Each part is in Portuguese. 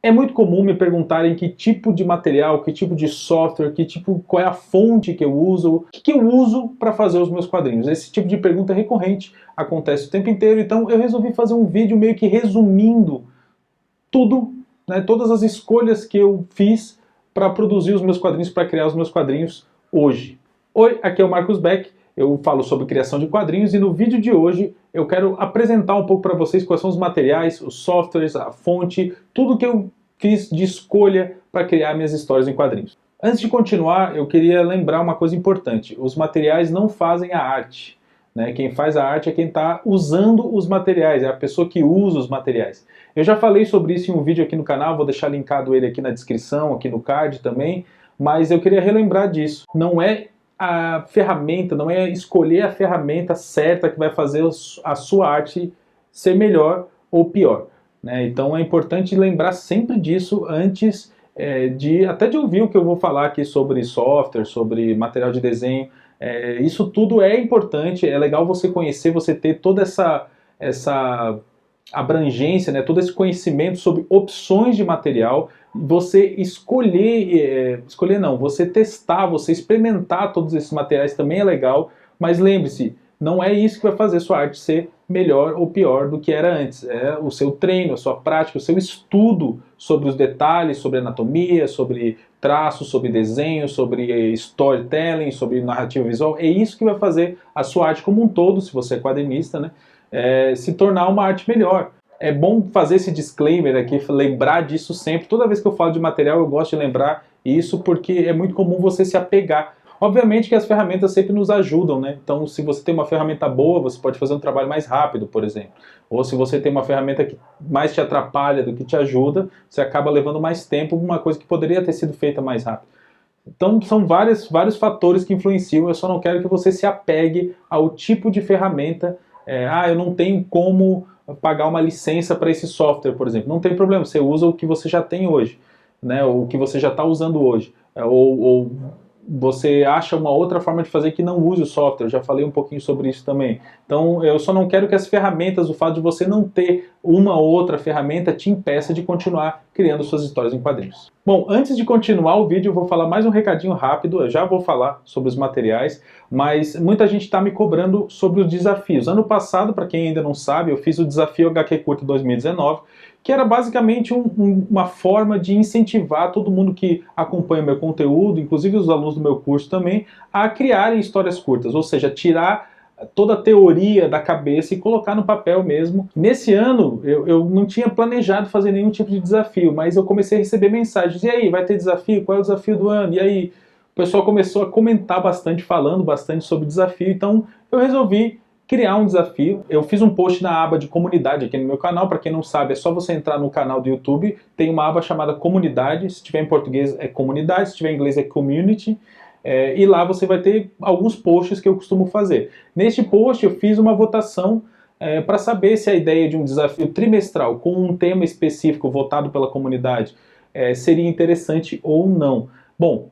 É muito comum me perguntarem que tipo de material, que tipo de software, qual é a fonte que eu uso, o que eu uso para fazer os meus quadrinhos. Esse tipo de pergunta é recorrente, acontece o tempo inteiro, então eu resolvi fazer um vídeo meio que resumindo tudo, né, todas as escolhas que eu fiz para produzir os meus quadrinhos, para criar os meus quadrinhos hoje. Oi, aqui é o Marcos Beck, eu falo sobre criação de quadrinhos e no vídeo de hoje eu quero apresentar um pouco para vocês quais são os materiais, os softwares, a fonte, tudo que eu fiz de escolha para criar minhas histórias em quadrinhos. Antes de continuar, eu queria lembrar uma coisa importante: os materiais não fazem a arte. Né? Quem faz a arte é quem está usando os materiais, é a pessoa que usa os materiais. Eu já falei sobre isso em um vídeo aqui no canal, vou deixar linkado ele aqui na descrição, aqui no card também, mas eu queria relembrar disso. Não é a ferramenta, não é escolher a ferramenta certa que vai fazer a sua arte ser melhor ou pior. Né? Então é importante lembrar sempre disso antes até de ouvir o que eu vou falar aqui sobre software, sobre material de desenho. Isso tudo é importante, é legal você conhecer, você ter toda essa abrangência, né, todo esse conhecimento sobre opções de material, você escolher não, você testar, você experimentar todos esses materiais também é legal, mas lembre-se, não é isso que vai fazer sua arte ser melhor ou pior do que era antes. É o seu treino, a sua prática, o seu estudo sobre os detalhes, sobre anatomia, sobre traços, sobre desenho, sobre storytelling, sobre narrativa visual. É isso que vai fazer a sua arte como um todo, se você é quadrinista, né, se tornar uma arte melhor. É bom fazer esse disclaimer aqui, lembrar disso sempre. Toda vez que eu falo de material, eu gosto de lembrar isso porque é muito comum você se apegar. Obviamente que as ferramentas sempre nos ajudam, né? Então, se você tem uma ferramenta boa, você pode fazer um trabalho mais rápido, por exemplo. Ou se você tem uma ferramenta que mais te atrapalha do que te ajuda, você acaba levando mais tempo uma coisa que poderia ter sido feita mais rápido. Então, são vários fatores que influenciam. Eu só não quero que você se apegue ao tipo de ferramenta. Eu não tenho como pagar uma licença para esse software, por exemplo. Não tem problema, você usa o que você já tem hoje, né? O que você já está usando hoje. Ou você acha uma outra forma de fazer que não use o software. Eu já falei um pouquinho sobre isso também. Então, eu só não quero que as ferramentas, o fato de você não ter uma ou outra ferramenta, te impeça de continuar criando suas histórias em quadrinhos. Bom, antes de continuar o vídeo, eu vou falar mais um recadinho rápido. Eu já vou falar sobre os materiais, mas muita gente está me cobrando sobre os desafios. Ano passado, para quem ainda não sabe, eu fiz o Desafio HQ Curta 2019, que era basicamente uma forma de incentivar todo mundo que acompanha o meu conteúdo, inclusive os alunos do meu curso também, a criarem histórias curtas, ou seja, tirar toda a teoria da cabeça e colocar no papel mesmo. Nesse ano, eu não tinha planejado fazer nenhum tipo de desafio, mas eu comecei a receber mensagens. E aí, vai ter desafio? Qual é o desafio do ano? E aí, o pessoal começou a comentar bastante, falando bastante sobre o desafio, então eu resolvi criar um desafio. Eu fiz um post na aba de comunidade aqui no meu canal. Para quem não sabe, é só você entrar no canal do YouTube, tem uma aba chamada comunidade, se tiver em português é comunidade, se tiver em inglês é community, e lá você vai ter alguns posts que eu costumo fazer. Neste post eu fiz uma votação para saber se a ideia de um desafio trimestral com um tema específico votado pela comunidade seria interessante ou não. Bom,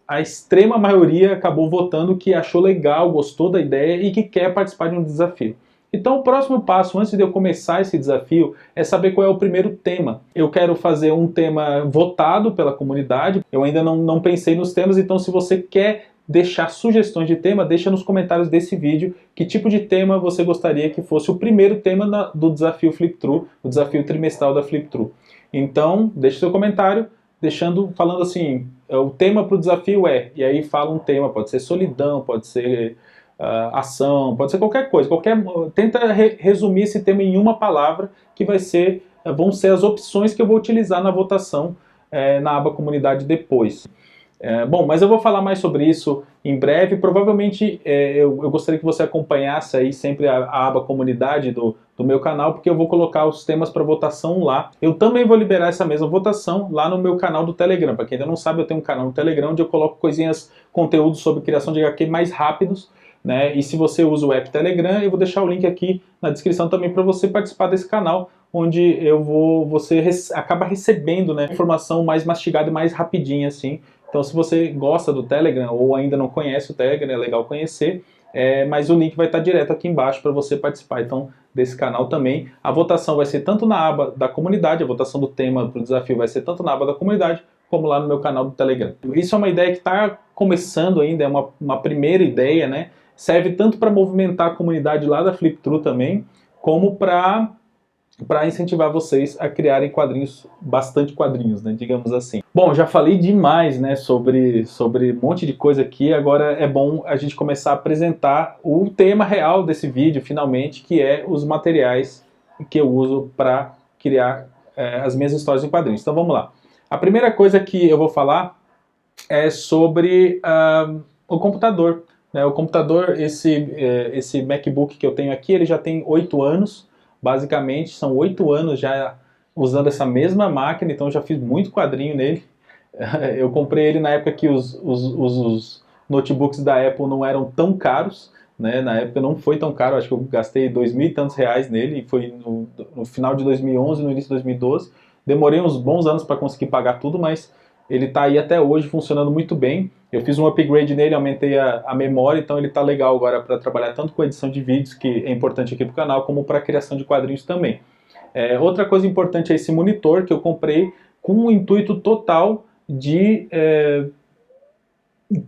a extrema maioria acabou votando que achou legal, gostou da ideia e que quer participar de um desafio. Então o próximo passo, antes de eu começar esse desafio, é saber qual é o primeiro tema. Eu quero fazer um tema votado pela comunidade, eu ainda não pensei nos temas, então se você quer deixar sugestões de tema, deixa nos comentários desse vídeo que tipo de tema você gostaria que fosse o primeiro tema do desafio Flip Through, o desafio trimestral da Flip Through. Então, deixe seu comentário, falando assim, o tema para o desafio e aí fala um tema, pode ser solidão, pode ser ação, pode ser qualquer coisa, tenta resumir esse tema em uma palavra, que vão ser as opções que eu vou utilizar na votação na aba comunidade depois. Bom, mas eu vou falar mais sobre isso em breve. Provavelmente eu gostaria que você acompanhasse aí sempre a aba comunidade do meu canal, porque eu vou colocar os temas para votação lá. Eu também vou liberar essa mesma votação lá no meu canal do Telegram. Para quem ainda não sabe, eu tenho um canal no Telegram onde eu coloco conteúdos sobre criação de HQ mais rápidos, né? E se você usa o app Telegram, eu vou deixar o link aqui na descrição também para você participar desse canal, onde você acaba recebendo, né, informação mais mastigada e mais rapidinha assim. Então, se você gosta do Telegram ou ainda não conhece o Telegram, é legal conhecer, mas o link vai estar direto aqui embaixo para você participar. Então, desse canal também. A votação vai ser tanto na aba da comunidade, a votação do tema para o desafio vai ser tanto na aba da comunidade, como lá no meu canal do Telegram. Isso é uma ideia que está começando ainda, é uma primeira ideia, né? Serve tanto para movimentar a comunidade lá da Flip-Thru também, como para incentivar vocês a criarem quadrinhos, bastante quadrinhos, né, digamos assim. Bom, já falei demais, né, sobre um monte de coisa aqui, agora é bom a gente começar a apresentar o tema real desse vídeo, finalmente, que é os materiais que eu uso para criar as minhas histórias em quadrinhos. Então vamos lá. A primeira coisa que eu vou falar é sobre o computador. Né? O computador, esse MacBook que eu tenho aqui, ele já tem 8 anos, basicamente, são 8 anos já usando essa mesma máquina, então eu já fiz muito quadrinho nele. Eu comprei ele na época que os notebooks da Apple não eram tão caros, né? Na época não foi tão caro, acho que eu gastei R$2.000 e tantos nele, e foi no final de 2011, no início de 2012. Demorei uns bons anos para conseguir pagar tudo, mas ele está aí até hoje funcionando muito bem. Eu fiz um upgrade nele, aumentei a memória, então ele está legal agora para trabalhar tanto com edição de vídeos, que é importante aqui para o canal, como para a criação de quadrinhos também. Outra coisa importante é esse monitor que eu comprei com o intuito total de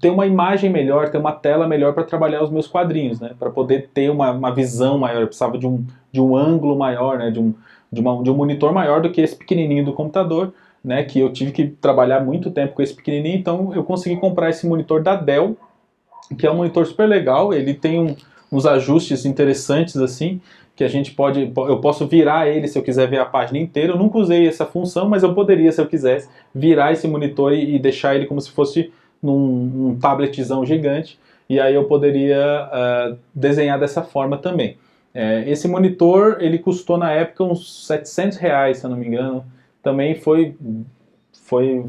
ter uma imagem melhor, ter uma tela melhor para trabalhar os meus quadrinhos, né? Para poder ter uma visão maior. Eu precisava de um ângulo maior, né? de um monitor maior do que esse pequenininho do computador, né? Que eu tive que trabalhar muito tempo com esse pequenininho, então eu consegui comprar esse monitor da Dell, que é um monitor super legal. Ele tem uns ajustes interessantes assim, que a gente eu posso virar ele se eu quiser ver a página inteira. Eu nunca usei essa função, mas eu poderia, se eu quisesse, virar esse monitor e deixar ele como se fosse num tabletzão gigante, e aí eu poderia desenhar dessa forma também. Esse monitor, ele custou na época uns R$700, se eu não me engano. Também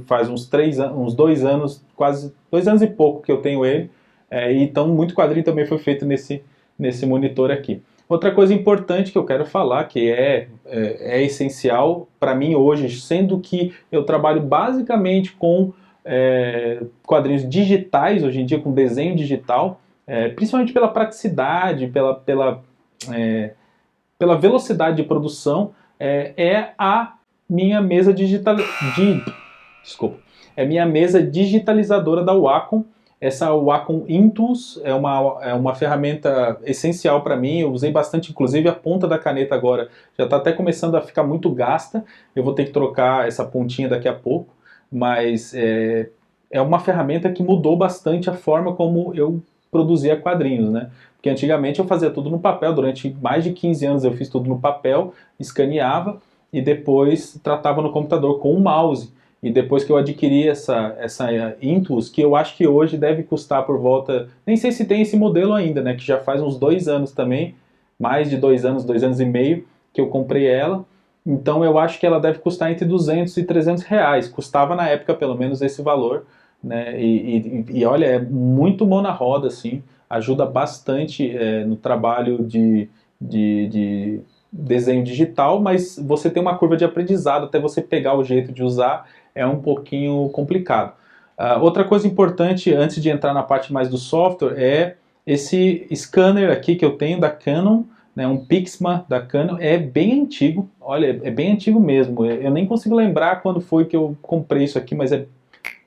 faz uns 2 anos, quase 2 anos e pouco que eu tenho ele, então muito quadrinho também foi feito nesse monitor aqui. Outra coisa importante que eu quero falar, que é essencial para mim hoje, sendo que eu trabalho basicamente com quadrinhos digitais hoje em dia, com desenho digital, principalmente pela praticidade, pela velocidade de produção, é a minha mesa minha mesa digitalizadora da Wacom. Essa Wacom Intuos é uma ferramenta essencial para mim. Eu usei bastante, inclusive a ponta da caneta agora já está até começando a ficar muito gasta. Eu vou ter que trocar essa pontinha daqui a pouco, mas é uma ferramenta que mudou bastante a forma como eu produzia quadrinhos, né? Porque antigamente eu fazia tudo no papel, durante mais de 15 anos eu fiz tudo no papel, escaneava e depois tratava no computador com o mouse. E depois que eu adquiri essa Intuos, que eu acho que hoje deve custar por volta, nem sei se tem esse modelo ainda, né, que já faz uns 2 anos também, mais de 2 anos, 2 anos e meio que eu comprei ela. Então eu acho que ela deve custar entre 200 e 300 reais, custava na época pelo menos esse valor, né? E olha, é muito mão na roda, assim, ajuda bastante no trabalho de desenho digital, mas você tem uma curva de aprendizado até você pegar o jeito de usar, é um pouquinho complicado. Outra coisa importante, antes de entrar na parte mais do software, é esse scanner aqui que eu tenho da Canon, né, um Pixma da Canon, é bem antigo, olha, é bem antigo mesmo, eu nem consigo lembrar quando foi que eu comprei isso aqui, mas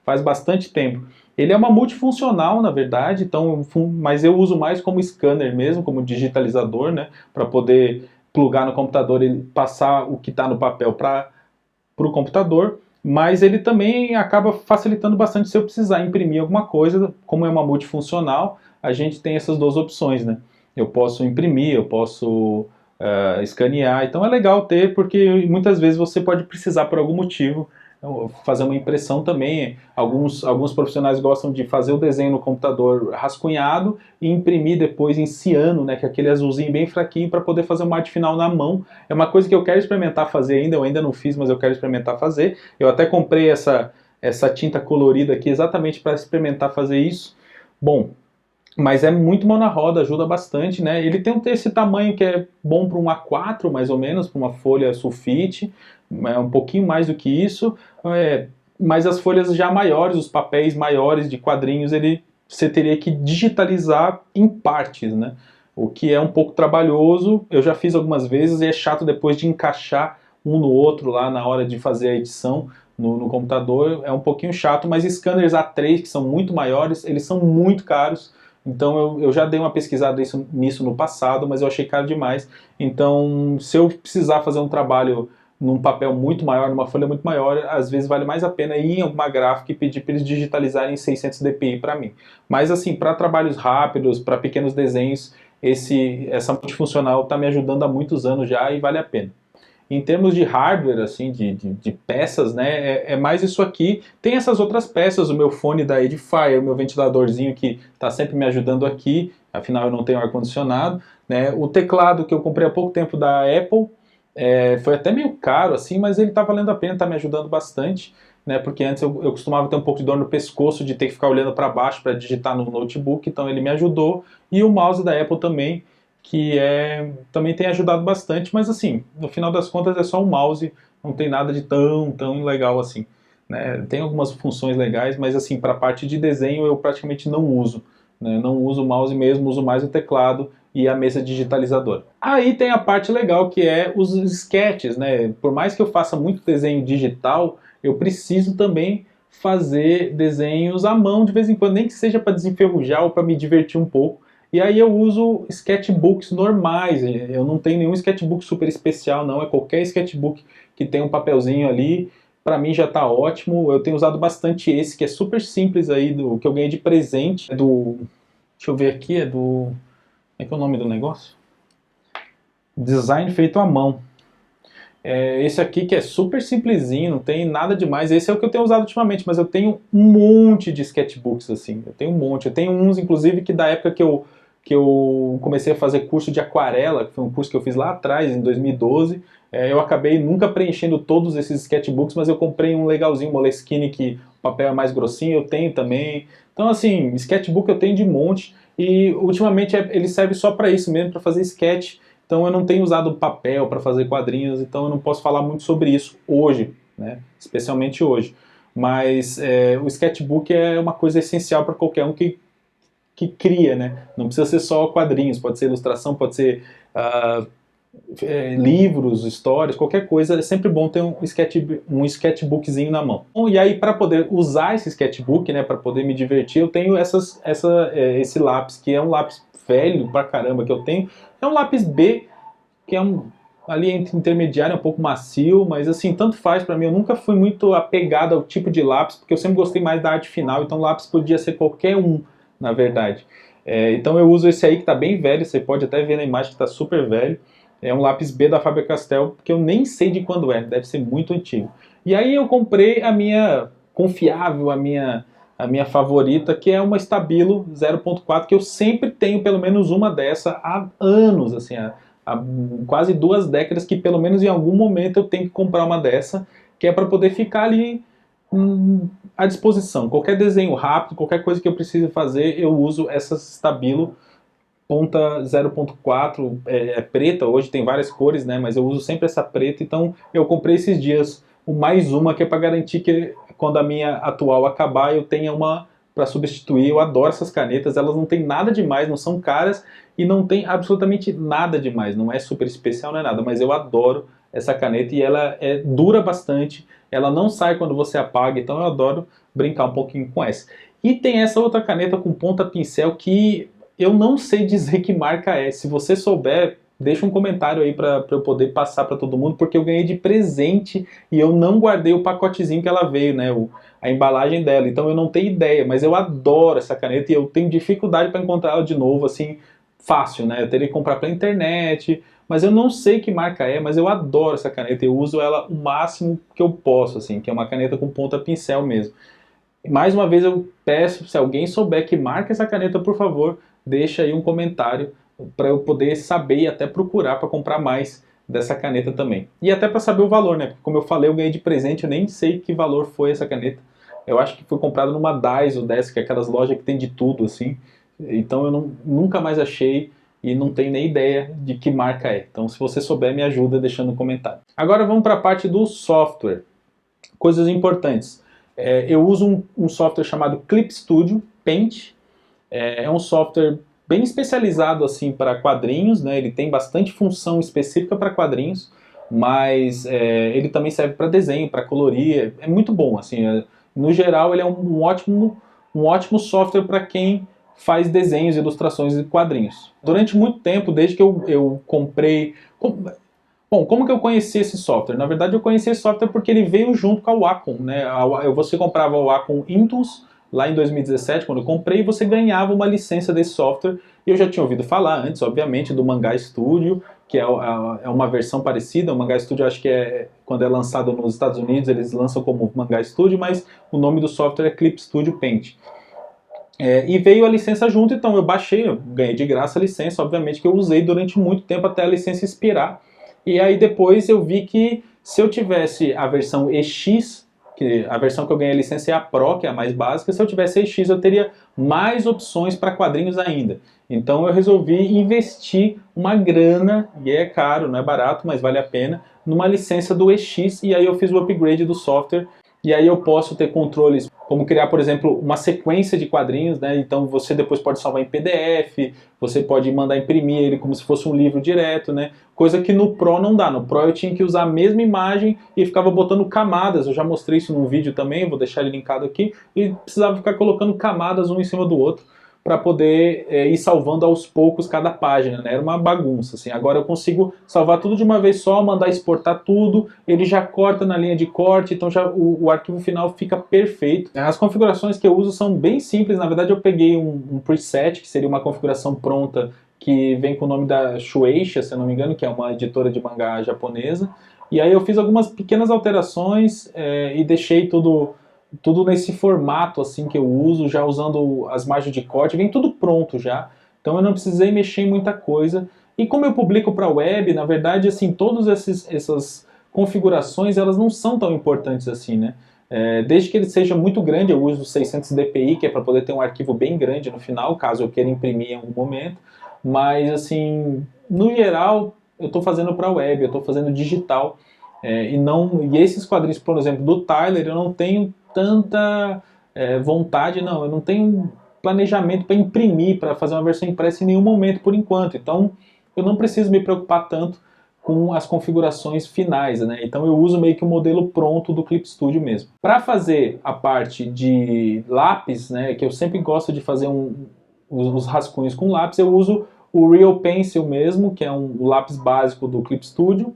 faz bastante tempo. Ele é uma multifuncional, na verdade, então, mas eu uso mais como scanner mesmo, como digitalizador, né, para poder plugar no computador e passar o que está no papel para o computador, mas ele também acaba facilitando bastante se eu precisar imprimir alguma coisa. Como é uma multifuncional, a gente tem essas duas opções, né? Eu posso imprimir, eu posso escanear, então é legal ter, porque muitas vezes você pode precisar por algum motivo fazer uma impressão também. Alguns profissionais gostam de fazer o desenho no computador rascunhado e imprimir depois em ciano, né, que é aquele azulzinho bem fraquinho, para poder fazer uma arte final na mão. É uma coisa que eu quero experimentar fazer ainda, eu ainda não fiz, mas eu quero experimentar fazer. Eu até comprei essa tinta colorida aqui exatamente para experimentar fazer isso. Bom, mas é muito mão na roda, ajuda bastante, né? Ele tem esse tamanho que é bom para um A4, mais ou menos, para uma folha sulfite, um pouquinho mais do que isso, mas as folhas já maiores, os papéis maiores de quadrinhos, você teria que digitalizar em partes, né? o que é um pouco trabalhoso. Eu já fiz algumas vezes e é chato depois de encaixar um no outro lá na hora de fazer a edição no computador, é um pouquinho chato, mas scanners A3, que são muito maiores, eles são muito caros. Então eu já dei uma pesquisada nisso no passado, mas eu achei caro demais. Então, se eu precisar fazer um trabalho num papel muito maior, numa folha muito maior, às vezes vale mais a pena ir em alguma gráfica e pedir para eles digitalizarem em 600 dpi para mim. Mas assim, para trabalhos rápidos, para pequenos desenhos, essa multifuncional está me ajudando há muitos anos já e vale a pena. Em termos de hardware, assim, de peças, né, é mais isso aqui. Tem essas outras peças, o meu fone da Edifier, o meu ventiladorzinho que está sempre me ajudando aqui, afinal eu não tenho ar-condicionado, né, o teclado que eu comprei há pouco tempo da Apple, foi até meio caro, assim, mas ele está valendo a pena, está me ajudando bastante, né, porque antes eu costumava ter um pouco de dor no pescoço, de ter que ficar olhando para baixo para digitar no notebook, então ele me ajudou, e o mouse da Apple também, que também tem ajudado bastante, mas assim, no final das contas é só um mouse, não tem nada de tão legal assim, né? Tem algumas funções legais, mas assim, para a parte de desenho eu praticamente não uso, né? Não uso o mouse mesmo, uso mais o teclado e a mesa digitalizadora. Aí tem a parte legal que é os sketches, né? Por mais que eu faça muito desenho digital, eu preciso também fazer desenhos à mão de vez em quando, nem que seja para desenferrujar ou para me divertir um pouco. E aí eu uso sketchbooks normais, eu não tenho nenhum sketchbook super especial não, é qualquer sketchbook que tem um papelzinho ali, para mim já está ótimo. Eu tenho usado bastante esse, que é super simples aí, que eu ganhei de presente, deixa eu ver aqui, como é que é o nome do negócio? Design feito à mão. Esse aqui que é super simplesinho, não tem nada demais. Esse é o que eu tenho usado ultimamente, mas eu tenho um monte de sketchbooks assim. Eu tenho um monte. Eu tenho uns, inclusive, que da época que eu comecei a fazer curso de aquarela, que foi um curso que eu fiz lá atrás, em 2012. Eu acabei nunca preenchendo todos esses sketchbooks, mas eu comprei um legalzinho, Moleskine, que o papel é mais grossinho, eu tenho também. Então, assim, sketchbook eu tenho de monte. E ultimamente ele serve só para isso mesmo, para fazer sketch. Então eu não tenho usado papel para fazer quadrinhos, então eu não posso falar muito sobre isso hoje, né? Especialmente hoje. Mas o sketchbook é uma coisa essencial para qualquer um que cria, né? Não precisa ser só quadrinhos, pode ser ilustração, pode ser livros, histórias, qualquer coisa. É sempre bom ter um sketchbookzinho na mão. Bom, e aí para poder usar esse sketchbook, né, para poder me divertir, eu tenho esse lápis, que é um lápis velho pra caramba que eu tenho. É um lápis B, que é ali intermediário, um pouco macio, mas assim, tanto faz pra mim. Eu nunca fui muito apegado ao tipo de lápis, porque eu sempre gostei mais da arte final, então o lápis podia ser qualquer um, na verdade. Então eu uso esse aí que tá bem velho, você pode até ver na imagem que tá super velho. É um lápis B da Faber-Castell, que eu nem sei de quando deve ser muito antigo. E aí eu comprei a minha confiável, a minha favorita, que é uma Stabilo 0.4, que eu sempre tenho pelo menos uma dessa há anos, assim, há quase 2 décadas, que pelo menos em algum momento eu tenho que comprar uma dessa, que é para poder ficar ali à disposição. Qualquer desenho rápido, qualquer coisa que eu precise fazer, eu uso essa Stabilo ponta 0.4, preta, hoje tem várias cores, né, mas eu uso sempre essa preta. Então eu comprei esses dias mais uma, que é para garantir que quando a minha atual acabar eu tenha uma para substituir. Eu adoro essas canetas, elas não tem nada demais, não são caras e não tem absolutamente nada demais, não é super especial, não é nada, mas eu adoro essa caneta e ela dura bastante, ela não sai quando você apaga, então eu adoro brincar um pouquinho com essa. E tem essa outra caneta com ponta pincel que eu não sei dizer que marca é. Se você souber, deixa um comentário aí para eu poder passar para todo mundo, porque eu ganhei de presente e eu não guardei o pacotezinho que ela veio, né, a embalagem dela. Então eu não tenho ideia, mas eu adoro essa caneta e eu tenho dificuldade para encontrar ela de novo, assim, fácil, né? Eu teria que comprar pela internet, mas eu não sei que marca é, mas eu adoro essa caneta. Eu uso ela o máximo que eu posso, assim, que é uma caneta com ponta pincel mesmo. Mais uma vez eu peço, se alguém souber que marca essa caneta, por favor, deixa aí um comentário para eu poder saber e até procurar para comprar mais dessa caneta também. E até para saber o valor, né? Porque como eu falei, eu ganhei de presente, eu nem sei que valor foi essa caneta. Eu acho que foi comprado numa Daiso dessa, que é aquelas lojas que tem de tudo, assim. Então eu nunca mais achei e não tenho nem ideia de que marca é. Então se você souber, me ajuda deixando um comentário. Agora vamos para a parte do software. Coisas importantes. Eu uso um software chamado Clip Studio Paint. É um software bem especializado assim para quadrinhos, né? Ele tem bastante função específica para quadrinhos, mas ele também serve para desenho, para colorir, é muito bom, assim, no geral ele é um ótimo software para quem faz desenhos, ilustrações e quadrinhos. Durante muito tempo, desde que eu comprei... Bom, como que eu conheci esse software? Na verdade, eu conheci esse software porque ele veio junto com a Wacom, né? Você comprava o Wacom Intuos lá em 2017, quando eu comprei, você ganhava uma licença desse software. E eu já tinha ouvido falar antes, obviamente, do Manga Studio, que é uma versão parecida. O Manga Studio, acho que quando é lançado nos Estados Unidos, eles lançam como Manga Studio, mas o nome do software é Clip Studio Paint. E veio a licença junto, então eu baixei, eu ganhei de graça a licença, obviamente que eu usei durante muito tempo até a licença expirar. E aí depois eu vi que se eu tivesse a versão EX, que a versão que eu ganhei a licença é a Pro, que é a mais básica, se eu tivesse a EX eu teria mais opções para quadrinhos ainda. Então eu resolvi investir uma grana, e é caro, não é barato, mas vale a pena, numa licença do EX, e aí eu fiz o upgrade do software, e aí eu posso ter controles, como criar, por exemplo, uma sequência de quadrinhos, né? Então você depois pode salvar em PDF, você pode mandar imprimir ele como se fosse um livro direto, né? Coisa que no Pro não dá. No Pro eu tinha que usar a mesma imagem e ficava botando camadas. Eu já mostrei isso num vídeo também, vou deixar ele linkado aqui. E precisava ficar colocando camadas um em cima do outro para poder ir salvando aos poucos cada página, né? Era uma bagunça, assim. Agora eu consigo salvar tudo de uma vez só, mandar exportar tudo, ele já corta na linha de corte, então já o arquivo final fica perfeito. As configurações que eu uso são bem simples, na verdade eu peguei um preset, que seria uma configuração pronta, que vem com o nome da Shueisha, se eu não me engano, que é uma editora de mangá japonesa, e aí eu fiz algumas pequenas alterações e deixei tudo nesse formato assim que eu uso, já usando as margens de corte, vem tudo pronto já, então eu não precisei mexer em muita coisa. E como eu publico para a web, na verdade, assim, todas essas configurações, elas não são tão importantes assim, né? Desde que ele seja muito grande, eu uso 600 dpi, que é para poder ter um arquivo bem grande no final, caso eu queira imprimir em algum momento, mas assim, no geral, eu estou fazendo para a web, eu estou fazendo digital, e esses quadrinhos, por exemplo, do Tyler, eu não tenho tanta vontade, não, eu não tenho planejamento para imprimir, para fazer uma versão impressa em nenhum momento por enquanto, então eu não preciso me preocupar tanto com as configurações finais, né? Então eu uso meio que o modelo pronto do Clip Studio mesmo. Para fazer a parte de lápis, né, que eu sempre gosto de fazer os rascunhos com lápis, eu uso o Real Pencil mesmo, que é o lápis básico do Clip Studio.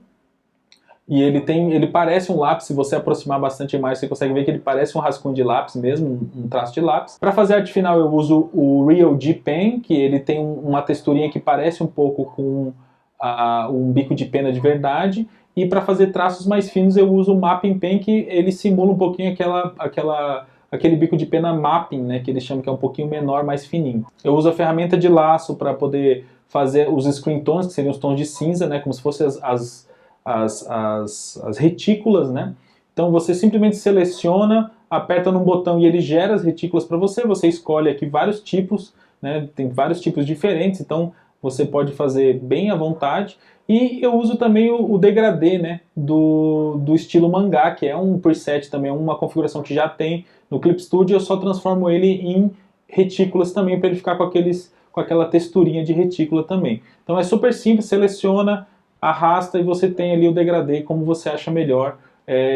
E ele parece um lápis, se você aproximar bastante a imagem, você consegue ver que ele parece um rascunho de lápis mesmo, um traço de lápis. Para fazer a arte final eu uso o Real G-Pen, que ele tem uma texturinha que parece um pouco com um bico de pena de verdade. E para fazer traços mais finos eu uso o Mapping Pen, que ele simula um pouquinho aquele bico de pena mapping, né, que eles chamam, que é um pouquinho menor, mais fininho. Eu uso a ferramenta de laço para poder fazer os screen tones, que seriam os tons de cinza, né, como se fossem as retículas, né? Então você simplesmente seleciona, aperta num botão e ele gera as retículas para você. Você escolhe aqui vários tipos, né? Tem vários tipos diferentes, então você pode fazer bem à vontade. E eu uso também o degradê, né? Do estilo mangá, que é um preset também, uma configuração que já tem no Clip Studio. Eu só transformo ele em retículas também para ele ficar com aquela texturinha de retícula também. Então é super simples, seleciona, arrasta e você tem ali o degradê como você acha melhor,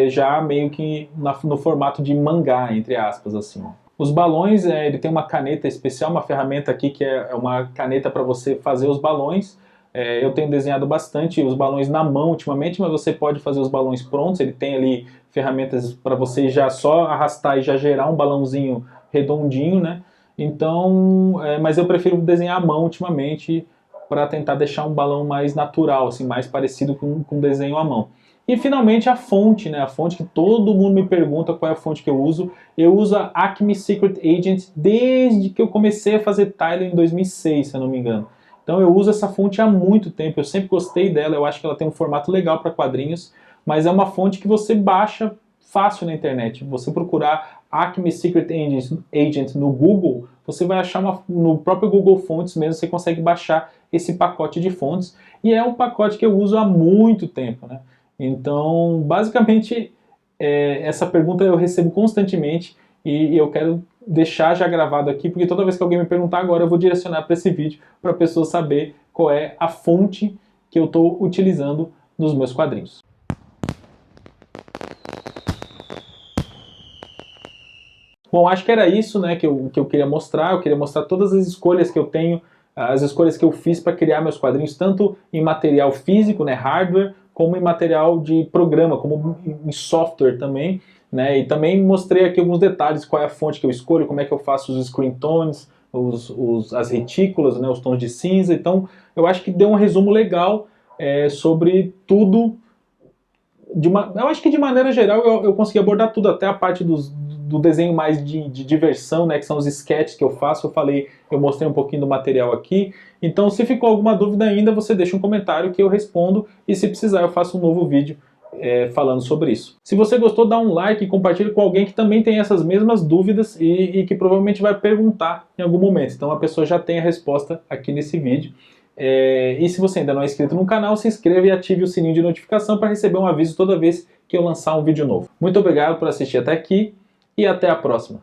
já meio que no formato de mangá, entre aspas, assim. Os balões, ele tem uma caneta especial, uma ferramenta aqui que é uma caneta para você fazer os balões. Eu tenho desenhado bastante os balões na mão ultimamente, mas você pode fazer os balões prontos, ele tem ali ferramentas para você já só arrastar e já gerar um balãozinho redondinho, né? Então, mas eu prefiro desenhar à mão ultimamente, para tentar deixar um balão mais natural, assim, mais parecido com desenho à mão. E finalmente a fonte, né? A fonte que todo mundo me pergunta qual é a fonte que eu uso. Eu uso a Acme Secret Agent desde que eu comecei a fazer Tyler em 2006, se eu não me engano. Então eu uso essa fonte há muito tempo, eu sempre gostei dela, eu acho que ela tem um formato legal para quadrinhos, mas é uma fonte que você baixa fácil na internet. Você procurar Acme Secret Agent no Google, você vai achar no próprio Google Fontes mesmo, você consegue baixar esse pacote de fontes, e é um pacote que eu uso há muito tempo, né? Então, basicamente, essa pergunta eu recebo constantemente, e eu quero deixar já gravado aqui, porque toda vez que alguém me perguntar agora, eu vou direcionar para esse vídeo para a pessoa saber qual é a fonte que eu estou utilizando nos meus quadrinhos. Bom, acho que era isso, né, que eu queria mostrar. Eu queria mostrar todas as escolhas que eu tenho, as escolhas que eu fiz para criar meus quadrinhos, tanto em material físico, né, hardware, como em material de programa, como em software também, né, e também mostrei aqui alguns detalhes, qual é a fonte que eu escolho, como é que eu faço os screen tones, as retículas, né, os tons de cinza. Então, eu acho que deu um resumo legal sobre tudo. Eu acho que de maneira geral eu consegui abordar tudo, até a parte do desenho mais de diversão, né, que são os sketches que eu faço. Eu mostrei um pouquinho do material aqui. Então, se ficou alguma dúvida ainda, você deixa um comentário que eu respondo, e se precisar eu faço um novo vídeo falando sobre isso. Se você gostou, dá um like e compartilha com alguém que também tem essas mesmas dúvidas e que provavelmente vai perguntar em algum momento. Então a pessoa já tem a resposta aqui nesse vídeo. E se você ainda não é inscrito no canal, se inscreva e ative o sininho de notificação para receber um aviso toda vez que eu lançar um vídeo novo. Muito obrigado por assistir até aqui e até a próxima.